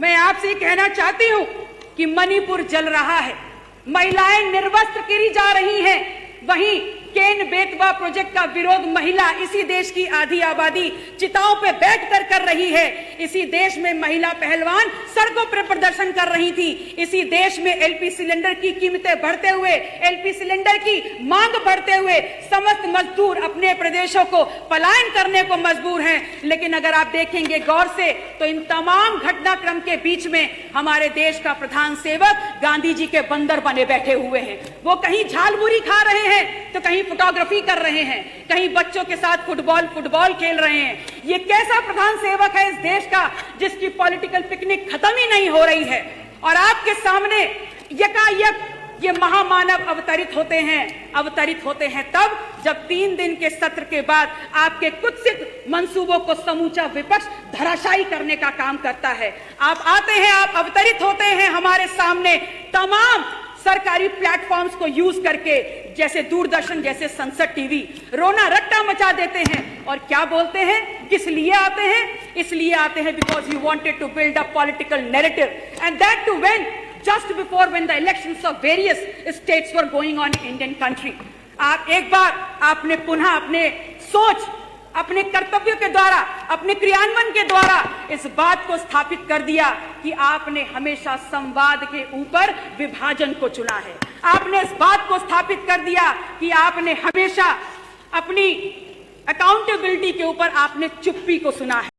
मैं आपसे कहना चाहती हूं कि मणिपुर जल रहा है, महिलाएं निर्वस्त्र गिरी जा रही हैं, वहीं केन बेतवा प्रोजेक्ट का विरोध महिला इसी देश की आधी आबादी चिताओं पे बैठकर कर रही है। इसी देश में महिला पहलवान सड़कों पर प्रदर्शन कर रही थी। इसी देश में एलपी सिलेंडर की कीमतें बढ़ते हुए, एलपी सिलेंडर की मांग बढ़ते हुए समस्त मजदूर अपने प्रदेशों को पलायन करने को मजबूर हैं। लेकिन अगर आप देखेंगे गौर से तो इन तमाम घटनाक्रम के बीच में हमारे देश का प्रधान सेवक गांधी जी के बंदर बने बैठे हुए हैं। वो कहीं झालमुरी खा रहे हैं तो कहीं फोटोग्राफी कर रहे हैं, कहीं बच्चों के साथ फुटबॉल खेल रहे हैं। ये कैसा प्रधान सेवक है इस देश का जिसकी पॉलिटिकल पिकनिक खत्म ही नहीं हो रही है? और आपके सामने यकायक ये महामानव अवतरित होते हैं तब जब 3 दिन के सत्र के बाद आपके कुत्सित मंसूबों को समूचा विपक्ष धराशायी करने का काम करता है। आप आते हैं, आप अवतरित होते हैं हमारे सामने तमाम सरकारी प्लेटफॉर्म्स को यूज करके, जैसे दूरदर्शन, जैसे संसद टीवी, रोना रट्टा मचा देते हैं और क्या बोलते हैं? किस लिए आते हैं? इसलिए आते हैं because you wanted to build a political narrative and that too when just before when the elections of various states were going on in Indian country। आप एक बार आपने पुनः अपने सोच, अपने कर्तव्यों के द्वारा, अपने क्रियान्वयन के द्वारा इस बात को स्थापित कर दिया कि आपने हमेशा संवाद के ऊपर विभाजन को चुना है। आपने इस बात को स्थापित कर दिया कि आपने हमेशा अपनी अकाउंटेबिलिटी के ऊपर आपने चुप्पी को सुना है।